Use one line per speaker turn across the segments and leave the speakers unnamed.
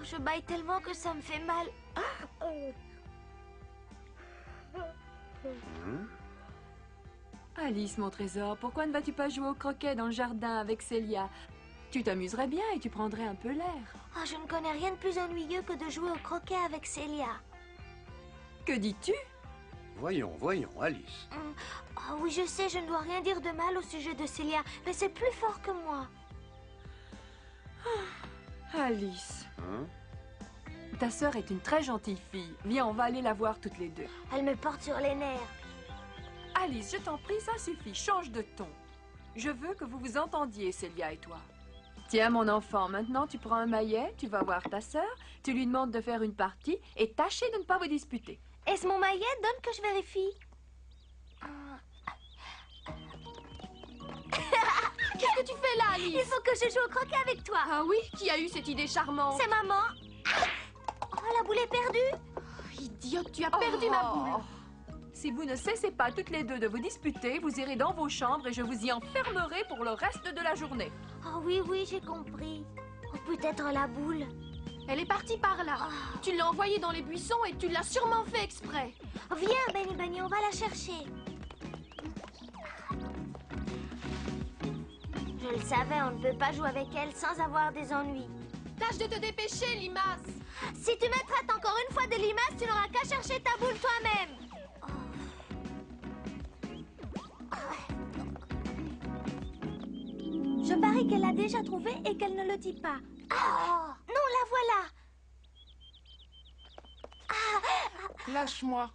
je baille tellement que ça me fait mal.
Alice, mon trésor, pourquoi ne vas-tu pas jouer au croquet dans le jardin avec Célia? Tu t'amuserais bien et tu prendrais un peu l'air.
Oh, je ne connais rien de plus ennuyeux que de jouer au croquet avec Célia.
Que dis-tu?
Voyons, voyons, Alice.
Oh oui, je sais, je ne dois rien dire de mal au sujet de Célia, mais c'est plus fort que moi.
Alice,
Hein?
ta sœur est une très gentille fille. Viens, on va aller la voir toutes les deux.
Elle me porte sur les nerfs.
Alice, je t'en prie, ça suffit, change de ton. Je veux que vous vous entendiez, Célia et toi. Tiens, mon enfant, maintenant tu prends un maillet, tu vas voir ta sœur, tu lui demandes de faire une partie et tâchez de ne pas vous disputer.
Est-ce mon maillet? Donne que je vérifie.
Qu'est-ce que tu fais là,
Il
Alice?
faut que je joue au croquet avec toi.
Ah oui? Qui a eu cette idée charmante?
C'est maman. Oh, la boule est perdue.
Idiote, tu as perdu ma boule.
Si vous ne cessez pas toutes les deux de vous disputer, vous irez dans vos chambres et je vous y enfermerai pour le reste de la journée.
Oh oui, oui, j'ai compris. Oh, peut-être la boule.
Elle est partie par là. Tu l'as envoyée dans les buissons et tu l'as sûrement fait exprès.
Viens, Benny Bunny, on va la chercher. Je le savais, on ne peut pas jouer avec elle sans avoir des ennuis.
Tâche de te dépêcher, Limace.
Si tu me traites encore une fois de limace, tu n'auras qu'à chercher ta boule toi-même. Je parie qu'elle l'a déjà trouvée et qu'elle ne le dit pas. Ah, non, la voilà.
Lâche-moi.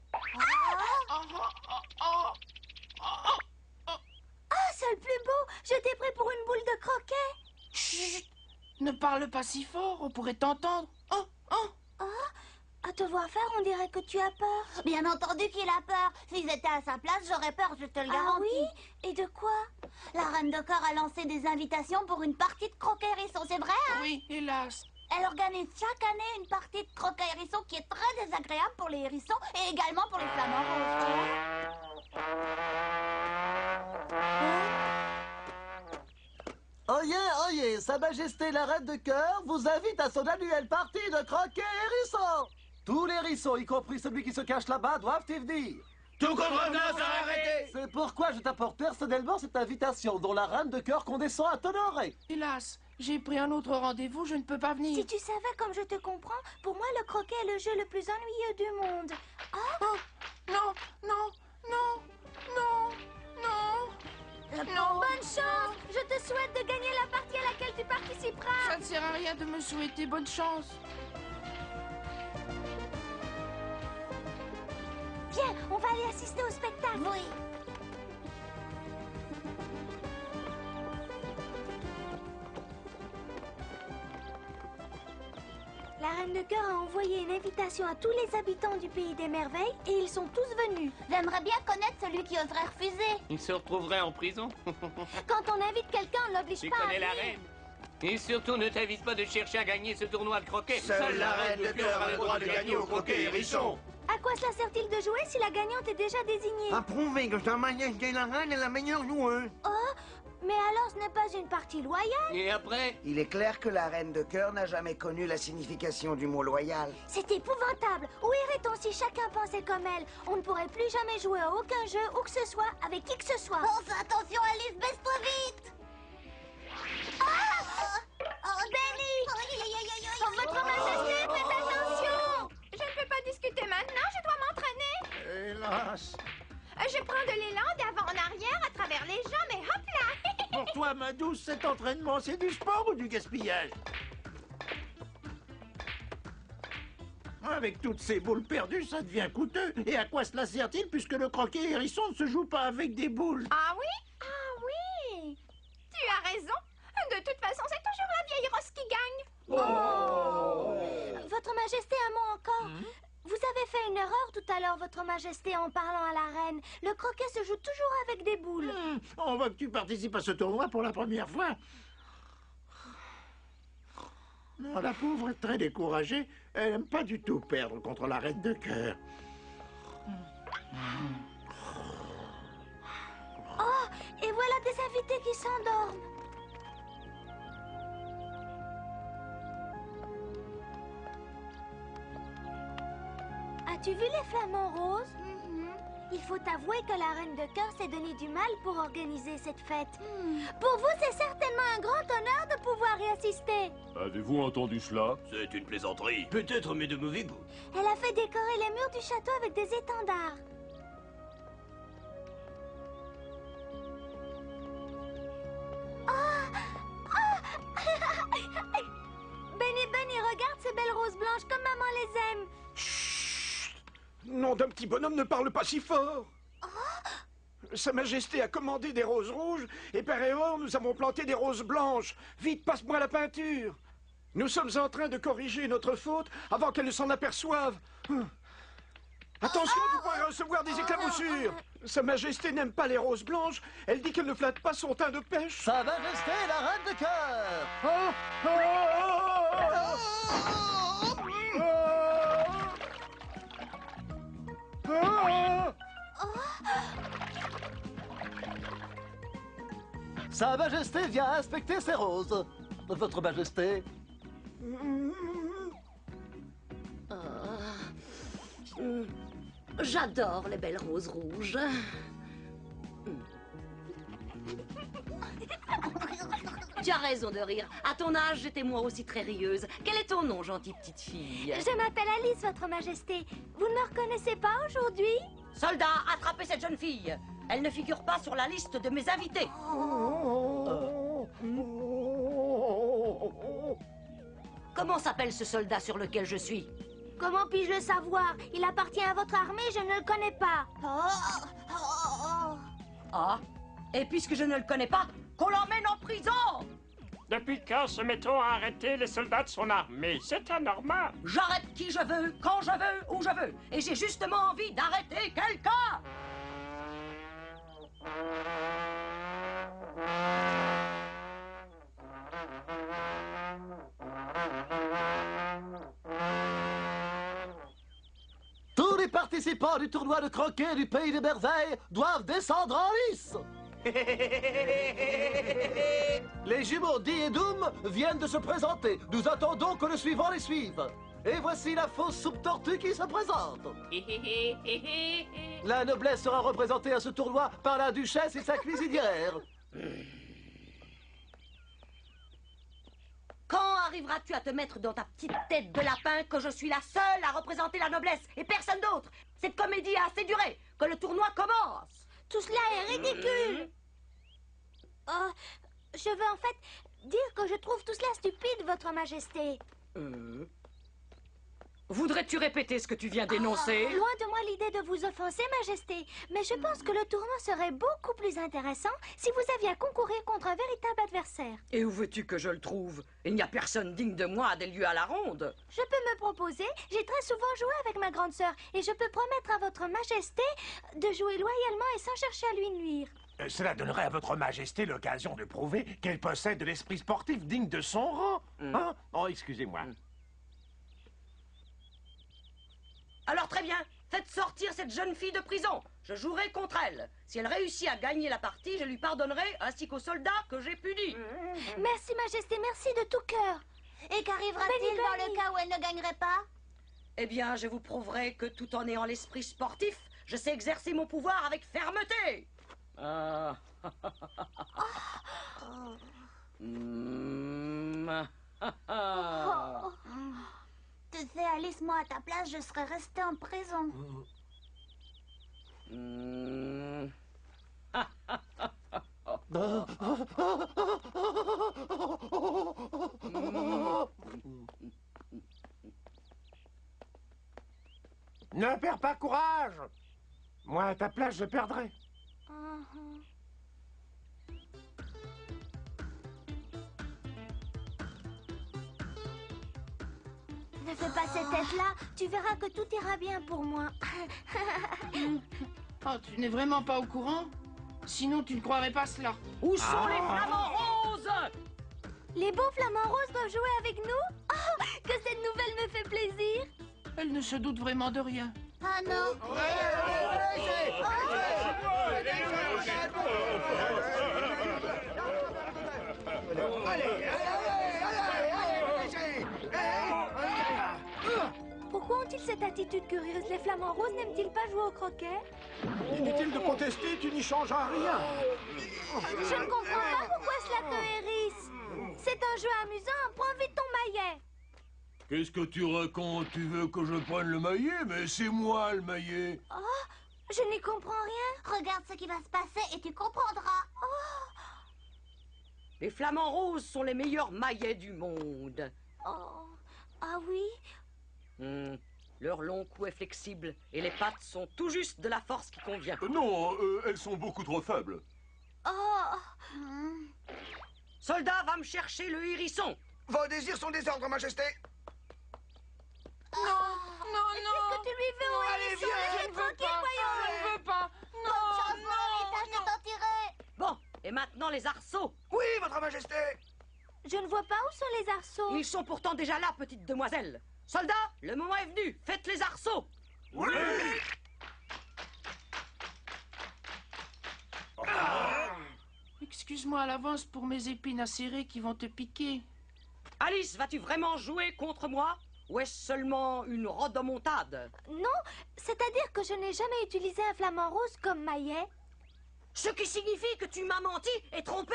Ah, c'est le plus beau. Je t'ai pris pour une boule de croquet.
Chut! Ne parle pas si fort, on pourrait t'entendre. Oh, oh!
À te voir faire, on dirait que tu as peur.
Bien entendu qu'il a peur. Si j'étais à sa place, j'aurais peur, je te le
Ah
garantis.
oui? Et de quoi?
La reine de cœur a lancé des invitations pour une partie de croquet hérisson, c'est vrai, hein?
Oui, hélas.
Elle organise chaque année une partie de croquet hérisson qui est très désagréable pour les hérissons et également pour les flamants roses.
Oyez, Sa Majesté la Reine de Cœur vous invite à son annuelle partie de croquet hérisson. Tous les hérissons, y compris celui qui se cache là-bas, doivent y venir.
Tout contrevenant sera arrêté.
C'est pourquoi je t'apporte personnellement cette invitation dont la Reine de Cœur condescend à t'honorer.
Hélas, j'ai pris un autre rendez-vous, je ne peux pas venir.
Si tu savais comme je te comprends, pour moi, le croquet est le jeu le plus ennuyeux du monde.
Oh, non, non, non, non, non. Non.
Bonne chance! Je te souhaite de gagner la partie à laquelle tu participeras.
Ça ne sert à rien de me souhaiter bonne chance.
Viens, on va aller assister au spectacle.
Oui.
La Reine de Cœur a envoyé une invitation à tous les habitants du Pays des Merveilles et ils sont tous venus.
J'aimerais bien connaître celui qui oserait refuser.
Il se retrouverait en prison.
Quand on invite quelqu'un, on l'oblige
Tu
pas à
connais la
venir.
reine. Et surtout, ne t'avise pas de chercher à gagner ce tournoi de croquet.
Seule la reine de cœur a le droit de gagner au croquet hérisson.
À quoi cela sert-il de jouer si la gagnante est déjà désignée?
Prouver que Sa Majesté la Reine est la meilleure joueuse.
Oh, mais alors ce n'est pas une partie loyale.
Et après,
Il est clair que la Reine de Cœur n'a jamais connu la signification du mot loyal.
C'est épouvantable. Où irait-on si chacun pensait comme elle? On ne pourrait plus jamais jouer à aucun jeu, où que ce soit, avec qui que ce soit.
Oh, attention, Alice, baisse-toi vite. Oh, Benny!
Oh, Votre Majesté, faites attention!
Je ne peux pas discuter maintenant, je dois m'entraîner.
Hélas.
Je prends de l'élan d'avant en arrière à travers les gens, mais hop là!
Pour toi, ma douce, cet entraînement, c'est du sport ou du gaspillage? Avec toutes ces boules perdues, ça devient coûteux. Et à quoi cela sert-il puisque le croquet hérisson ne se joue pas avec des boules?
Ah oui? Ah oui! Tu as raison. De toute façon, c'est toujours la vieille rosse qui gagne.
Votre Majesté, un mot encore. Vous avez fait une erreur tout à l'heure, Votre Majesté, en parlant à la reine. Le croquet se joue toujours avec des boules.
On voit que tu participes à ce tournoi pour la première fois. Non, la pauvre est très découragée. Elle n'aime pas du tout perdre contre la reine de cœur.
Oh, et voilà des invités qui s'endorment. As-tu vu les flamants roses? Il faut avouer que la reine de cœur s'est donné du mal pour organiser cette fête. Pour vous, c'est certainement un grand honneur de pouvoir y assister.
Avez-vous entendu cela?
C'est une plaisanterie. Peut-être, mais de mauvais goût.
Elle a fait décorer les murs du château avec des étendards. Benny, regarde ces belles roses blanches comme maman les aime.
Chut! Nom d'un petit bonhomme, ne parle pas si fort. Sa Majesté a commandé des roses rouges et par erreur, nous avons planté des roses blanches. Vite, passe-moi la peinture. Nous sommes en train de corriger notre faute avant qu'elle ne s'en aperçoive. Attention, tu pourrais recevoir des éclaboussures. Sa Majesté n'aime pas les roses blanches. Elle dit qu'elle ne flatte pas son teint de pêche.
Sa Majesté, la reine de cœur! Sa Majesté vient inspecter ses roses. Votre Majesté.
J'adore les belles roses rouges. Tu as raison de rire. À ton âge, j'étais moi aussi très rieuse. Quel est ton nom, gentille petite fille?
Je m'appelle Alice, votre Majesté. Vous ne me reconnaissez pas aujourd'hui?
Soldat, attrapez cette jeune fille. Elle ne figure pas sur la liste de mes invités. Comment s'appelle ce soldat sur lequel je suis?
Comment puis-je le savoir? Il appartient à votre armée, je ne le connais pas.
Ah, et puisque je ne le connais pas, qu'on l'emmène en prison!
Depuis quand se met-on à arrêter les soldats de son armée? C'est anormal.
J'arrête qui je veux, quand je veux, où je veux. Et j'ai justement envie d'arrêter quelqu'un!
Tous les participants du tournoi de croquet du Pays des Merveilles doivent descendre en lice. Les jumeaux Dee et Doom viennent de se présenter. Nous attendons que le suivant les suive. Et voici la fausse soupe tortue qui se présente. La noblesse sera représentée à ce tournoi par la duchesse et sa cuisinière.
Quand arriveras-tu à te mettre dans ta petite tête de lapin que je suis la seule à représenter la noblesse et personne d'autre? Cette comédie a assez duré. Que le tournoi commence.
Tout cela est ridicule. Je veux en fait dire que je trouve tout cela stupide, votre Majesté.
Voudrais-tu répéter ce que tu viens d'énoncer?
Loin de moi l'idée de vous offenser, Majesté. Mais je pense que le tournoi serait beaucoup plus intéressant si vous aviez à concourir contre un véritable adversaire.
Et où veux-tu que je le trouve? Il n'y a personne digne de moi à des lieux à la ronde.
Je peux me proposer. J'ai très souvent joué avec ma grande sœur et je peux promettre à votre Majesté de jouer loyalement et sans chercher à lui nuire.
Cela donnerait à votre Majesté l'occasion de prouver qu'elle possède de l'esprit sportif digne de son rang. Hein? Oh, excusez-moi.
Alors très bien, faites sortir cette jeune fille de prison. Je jouerai contre elle. Si elle réussit à gagner la partie, je lui pardonnerai, ainsi qu'aux soldats que j'ai punis.
Merci, Majesté, merci de tout cœur.
Et qu'arrivera-t-il dans le cas où elle ne gagnerait pas?
Eh bien, je vous prouverai que tout en ayant l'esprit sportif, je sais exercer mon pouvoir avec fermeté.
Tu sais, Alice, moi, à ta place, je serais restée en prison.
Ne perds pas courage. Moi, à ta place, je perdrais.
Ne fais pas cette tête-là. Tu verras que tout ira bien pour moi.
Oh, tu n'es vraiment pas au courant? Sinon, tu ne croirais pas cela.
Où sont les flamants roses?
Les beaux flamants roses doivent jouer avec nous? Oh, que cette nouvelle me fait plaisir.
Elle ne se doute vraiment de rien.
Ah non.
Pourquoi ont-ils ont-ils cette attitude curieuse? Les flamants roses n'aiment-ils pas jouer au croquet?
Inutile de protester, tu n'y changeras rien.
Je ne comprends pas pourquoi cela te hérisse. C'est un jeu amusant, prends vite ton maillet.
Qu'est-ce que tu racontes? Tu veux que je prenne le maillet? Mais c'est moi le maillet.
Oh, je n'y comprends rien.
Regarde ce qui va se passer et tu comprendras.
Oh,
Les flamants roses sont les meilleurs maillets du monde.
oh, ah oui?
Leur long cou est flexible et les pattes sont tout juste de la force qui convient.
Non, elles sont beaucoup trop faibles.
Oh,
Soldat, va me chercher le hérisson.
Vos désirs sont des ordres, Majesté.
Non, non, non.
qu'est-ce que tu lui veux au hérisson? Laisse-le tranquille, voyons.
Je ne veux pas. Non,
Bonne chance, Molly, tâche de t'en tirer.
Bon, et maintenant les arceaux.
Oui, Votre Majesté.
Je ne vois pas où sont les arceaux.
Ils sont pourtant déjà là, petite demoiselle. Soldat, le moment est venu. Faites les arceaux.
Oui.
excuse-moi à l'avance pour mes épines acérées qui vont te piquer.
Alice, vas-tu vraiment jouer contre moi? Ou est-ce seulement une rodomontade?
Non, c'est-à-dire que je n'ai jamais utilisé un flamant rose comme maillet.
Ce qui signifie que tu m'as menti et trompé?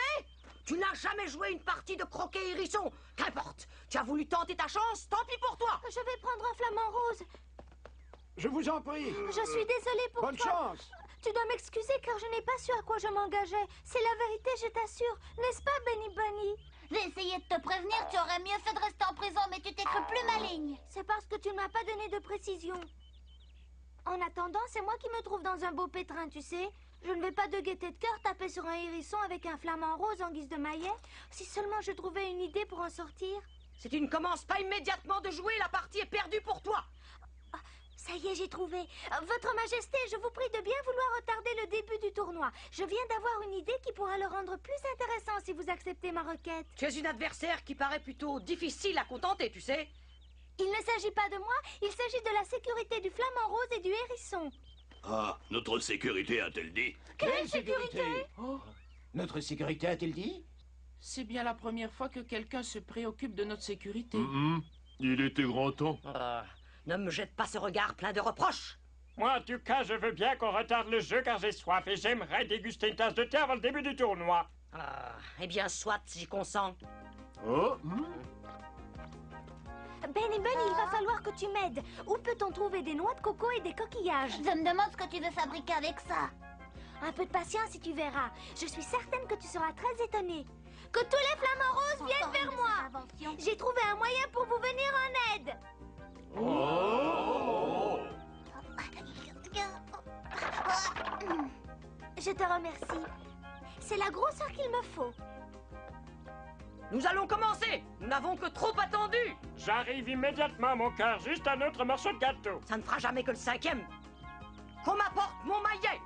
Tu n'as jamais joué une partie de croquet hérisson. Qu'importe, tu as voulu tenter ta chance, tant pis pour toi.
Je vais prendre un flamant rose.
Je vous en prie.
Je suis désolée pour
Bonne
toi.
chance.
Tu dois m'excuser car je n'ai pas su à quoi je m'engageais. C'est la vérité, je t'assure. N'est-ce pas, Benny Bunny?
J'ai essayé de te prévenir, tu aurais mieux fait de rester en prison, mais tu t'es cru plus maligne.
C'est parce que tu ne m'as pas donné de précision. En attendant, c'est moi qui me trouve dans un beau pétrin, tu sais. Je ne vais pas de gaieté de cœur taper sur un hérisson avec un flamant rose en guise de maillet. Si seulement je trouvais une idée pour en sortir.
Si tu ne commences pas immédiatement de jouer, la partie est perdue pour toi.
Ça y est, j'ai trouvé. Votre Majesté, je vous prie de bien vouloir retarder le début du tournoi. Je viens d'avoir une idée qui pourra le rendre plus intéressant si vous acceptez ma requête.
Tu es une adversaire qui paraît plutôt difficile à contenter, tu sais.
Il ne s'agit pas de moi, il s'agit de la sécurité du flamant rose et du hérisson.
Ah, notre sécurité a-t-elle dit?
Quelle sécurité?
Oh,
Notre sécurité a-t-elle dit?
c'est bien la première fois que quelqu'un se préoccupe de notre sécurité.
Il était grand temps.
Ne me jette pas ce regard plein de reproches.
Moi, en tout cas, je veux bien qu'on retarde le jeu car j'ai soif et j'aimerais déguster une tasse de thé avant le début du tournoi.
Eh bien, soit, j'y consens.
Benny Bunny, il va falloir que tu m'aides. Où peut-on trouver des noix de coco et des coquillages?
Je me demande ce que tu veux fabriquer avec ça.
Un peu de patience et tu verras. Je suis certaine que tu seras très étonné. Que tous les flamants roses viennent vers moi. J'ai trouvé un moyen pour vous venir en aide. Je te remercie. C'est la grosseur qu'il me faut.
Nous allons commencer. Nous n'avons que trop attendu.
J'arrive immédiatement, mon cœur. Juste un autre morceau de gâteau.
Ça ne fera jamais que le 5e. Qu'on m'apporte mon maillet.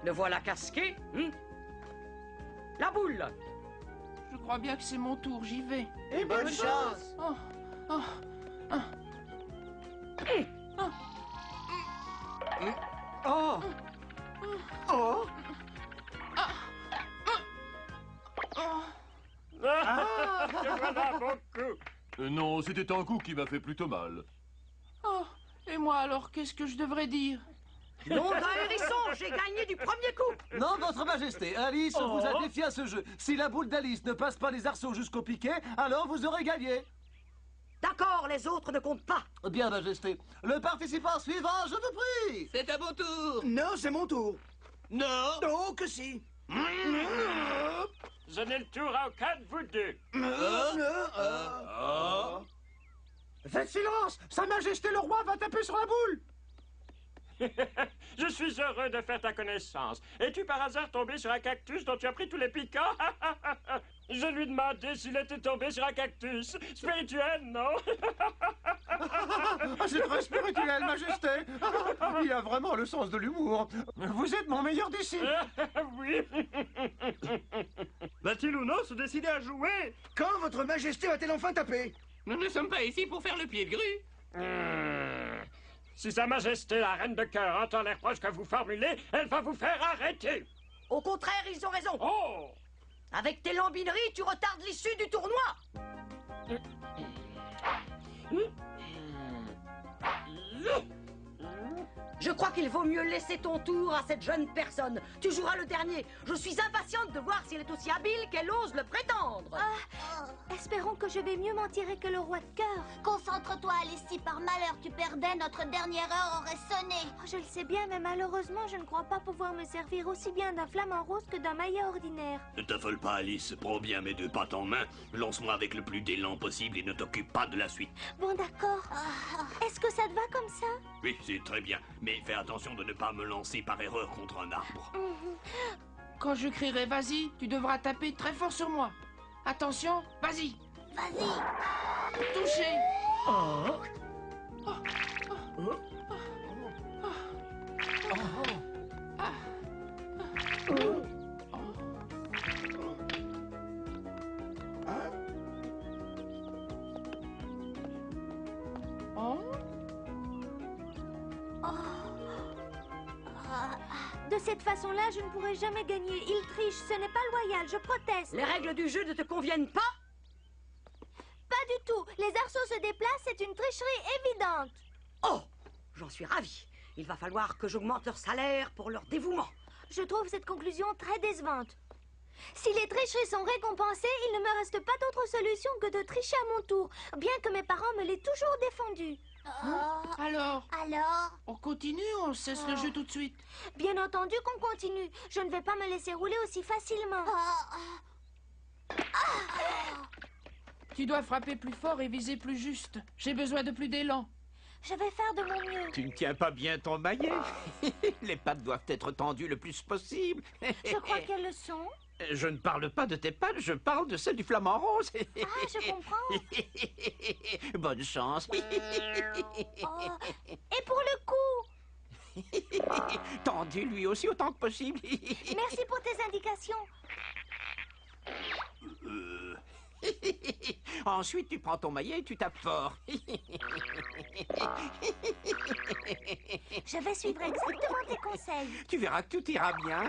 Le voilà casqué. La boule.
Je crois bien que c'est mon tour, j'y vais.
Et bonne chance.
Oh, oh, oh.
Oh. Oh.
Te voilà beaucoup.
Non, c'était un coup qui m'a fait plutôt mal.
Oh, et moi alors, qu'est-ce que je devrais dire?
Nom d'un hérisson, j'ai gagné du premier coup.
Non, Votre Majesté, Alice vous a défié à ce jeu. Si la boule d'Alice ne passe pas les arceaux jusqu'au piquet, alors vous aurez gagné.
D'accord, les autres ne comptent pas.
Bien, Majesté. Le participant suivant, je vous prie.
C'est à mon tour. Non, c'est mon tour. Non. Oh, que si.
Je n'ai le tour à aucun de vous deux.
Faites silence. Sa Majesté le roi va taper sur la boule.
Je suis heureux de faire ta connaissance. Es-tu par hasard tombé sur un cactus dont tu as pris tous les piquants? Je lui demandais s'il était tombé sur un cactus. Spirituel, non?
C'est très spirituel, Majesté. Il a vraiment le sens de l'humour. Vous êtes mon meilleur disciple.
Oui.
Va-t-il ou non se décider à jouer?
Quand Votre Majesté va-t-elle enfin taper?
Nous ne sommes pas ici pour faire le pied de grue.
Si Sa Majesté, la Reine de Cœur, entend les reproches que vous formulez, elle va vous faire arrêter.
Au contraire, ils ont raison.
Oh!
Avec tes lambineries, tu retardes l'issue du tournoi. Je crois qu'il vaut mieux laisser ton tour à cette jeune personne. Tu joueras le dernier. Je suis impatiente de voir si elle est aussi habile qu'elle ose le prétendre.
Espérons que je vais mieux m'en tirer que le roi de cœur.
Concentre-toi, Alice. Si par malheur tu perdais, notre dernière heure aurait sonné.
Je le sais bien, mais malheureusement, je ne crois pas pouvoir me servir aussi bien d'un flamant rose que d'un maillet ordinaire.
Ne t'affole pas, Alice. Prends bien mes deux pattes en main. Lance-moi avec le plus d'élan possible et ne t'occupe pas de la suite.
Bon, d'accord. Est-ce que ça te va comme ça?
Oui, c'est très bien. Mais fais attention de ne pas me lancer par erreur contre un arbre.
Quand je crierai vas-y, tu devras taper très fort sur moi. Attention, vas-y.
Vas-y.
Touché.
De cette façon-là, je ne pourrai jamais gagner. Il triche, ce n'est pas loyal, je proteste.
Les règles du jeu ne te conviennent pas?
Pas du tout. Les arceaux se déplacent, c'est une tricherie évidente.
Oh, j'en suis ravie. Il va falloir que j'augmente leur salaire pour leur dévouement.
Je trouve cette conclusion très décevante. Si les tricheries sont récompensées, il ne me reste pas d'autre solution que de tricher à mon tour, bien que mes parents me l'aient toujours défendu.
Alors,
Alors
on continue ou on cesse le jeu tout de suite?
Bien entendu qu'on continue. Je ne vais pas me laisser rouler aussi facilement.
Tu dois frapper plus fort et viser plus juste. J'ai besoin de plus d'élan.
Je vais faire de mon mieux.
Tu ne tiens pas bien ton maillet. Les pattes doivent être tendues le plus possible.
Je crois qu'elles le sont.
Je ne parle pas de tes pattes, je parle de celles du flamant rose.
Ah, je comprends.
Bonne chance.
Et pour le coup?
Tendu lui aussi autant que possible.
Merci pour tes indications.
Ensuite, tu prends ton maillet et tu tapes fort.
Je vais suivre exactement tes conseils.
Tu verras que tout ira bien.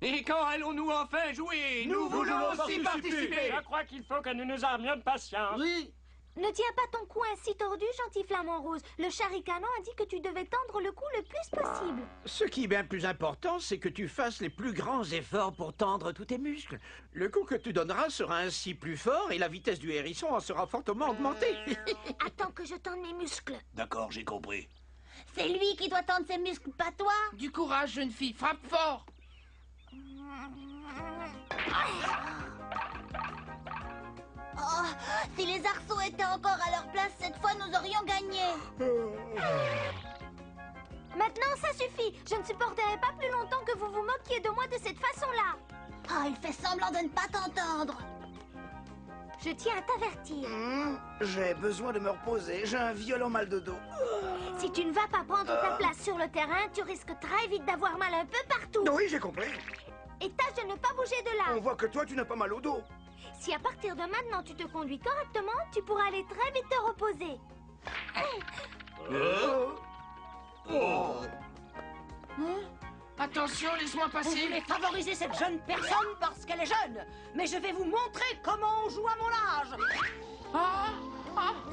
Et quand allons-nous enfin jouer? Nous voulons aussi participer.
Je crois qu'il faut que nous nous armions de patience.
Oui.
Ne tiens pas ton cou ainsi tordu, gentil flamant rose. Le charicanon a dit que tu devais tendre le cou le plus possible.
Ce qui est bien plus important, c'est que tu fasses les plus grands efforts pour tendre tous tes muscles. Le coup que tu donneras sera ainsi plus fort et la vitesse du hérisson en sera fortement augmentée.
Attends que je tende mes muscles.
D'accord, j'ai compris.
C'est lui qui doit tendre ses muscles, pas toi.
Du courage, jeune fille, frappe fort.
Oh, si les arceaux étaient encore à leur place, cette fois nous aurions gagné.
Maintenant, ça suffit. Je ne supporterai pas plus longtemps que vous vous moquiez de moi de cette façon-là.
Oh, il fait semblant de ne pas t'entendre.
Je tiens à t'avertir.
J'ai besoin de me reposer, j'ai un violent mal de dos.
Si tu ne vas pas prendre ta place sur le terrain, tu risques très vite d'avoir mal un peu partout.
Oui, j'ai compris.
Et tâche de ne pas bouger de là.
On voit que toi, tu n'as pas mal au dos.
Si à partir de maintenant tu te conduis correctement, tu pourras aller très vite te reposer.
Attention, laisse-moi
Vous
passer.
voulez favoriser cette jeune personne parce qu'elle est jeune. Mais je vais vous montrer comment on joue à mon âge.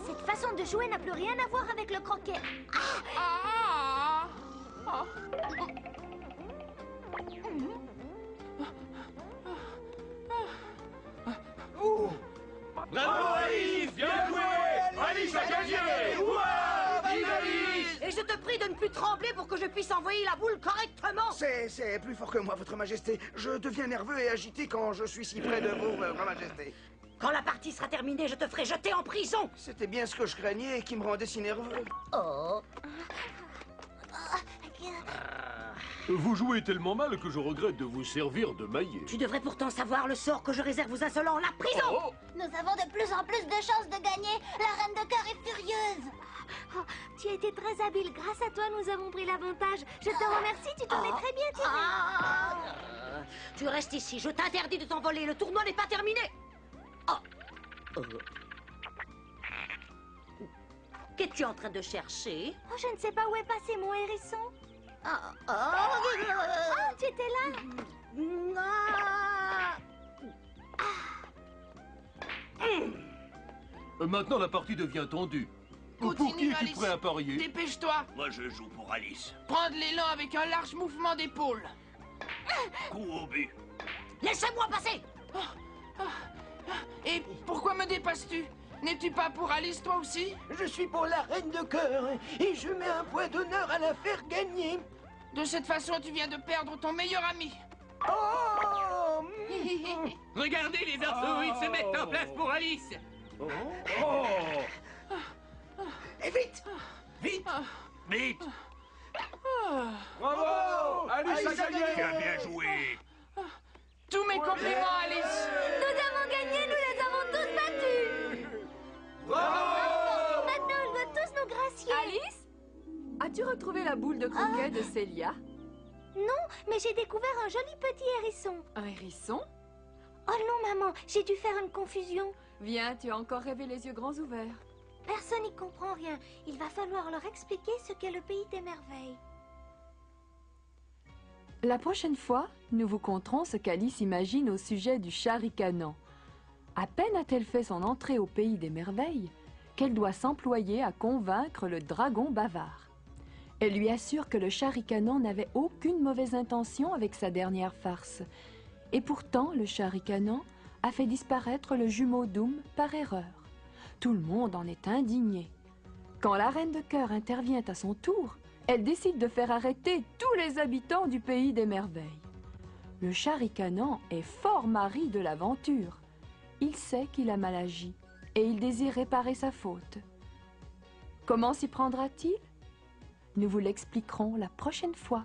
Cette façon de jouer n'a plus rien à voir avec le croquet.
Bravo Alice, bien joué. Alice a gagné. Vive Alice.
Et je te prie de ne plus trembler pour que je puisse envoyer la boule correctement.
C'est plus fort que moi, votre majesté. Je deviens nerveux et agité quand je suis si près de vous, votre majesté.
Quand la partie sera terminée, je te ferai jeter en prison.
C'était bien ce que je craignais et qui me rendait si nerveux.
Oh.
Vous jouez tellement mal que je regrette de vous servir de maillet.
Tu devrais pourtant savoir le sort que je réserve aux insolents, la prison.
Nous avons de plus en plus de chances de gagner. La reine de cœur est furieuse.
Oh, tu as été très habile. Grâce à toi, nous avons pris l'avantage. Je te remercie, tu t'en es très bien tiré.
Tu restes ici, je t'interdis de t'envoler. Le tournoi n'est pas terminé. Qu'est-ce tu es en train de chercher?
Oh, je ne sais pas où est passé mon hérisson. Oh, tu étais là?
Maintenant, la partie devient tendue. Pour
Continue,
qui es-tu
Alice.
prêt à parier?
Dépêche-toi.
Moi, je joue pour Alice.
Prendre l'élan avec un large mouvement d'épaule.
Coup au but.
Laissez-moi passer.
Et pourquoi me dépasses-tu? N'es-tu pas pour Alice, toi aussi?
Je suis pour la reine de cœur et je mets un point d'honneur à la faire gagner.
De cette façon, tu viens de perdre ton meilleur ami.
Oh!
Regardez les arceaux, ils se mettent en place pour Alice.
Et vite! Vite!
Vite!
Bravo! Alice a gagné!
Tu as bien joué.
Tous mes compliments, Alice.
Nous avons gagné, nous les avons tous battus.
Bravo!
Maintenant, on doit tous nous gracier.
Alice, as-tu retrouvé la boule de croquet de Célia?
Non, mais j'ai découvert un joli petit hérisson.
Un hérisson?
Oh non, maman, j'ai dû faire une confusion.
Viens, tu as encore rêvé les yeux grands ouverts.
Personne n'y comprend rien. Il va falloir leur expliquer ce qu'est le pays des merveilles.
La prochaine fois, nous vous conterons ce qu'Alice imagine au sujet du chat ricanant. À peine a-t-elle fait son entrée au pays des merveilles qu'elle doit s'employer à convaincre le dragon bavard. Elle lui assure que le chat ricanant n'avait aucune mauvaise intention avec sa dernière farce. Et pourtant, le chat ricanant a fait disparaître le jumeau Doom par erreur. Tout le monde en est indigné. Quand la reine de cœur intervient à son tour, elle décide de faire arrêter tous les habitants du pays des merveilles. Le chat ricanant est fort mari de l'aventure. Il sait qu'il a mal agi et il désire réparer sa faute. Comment s'y prendra-t-il? Nous vous l'expliquerons la prochaine fois.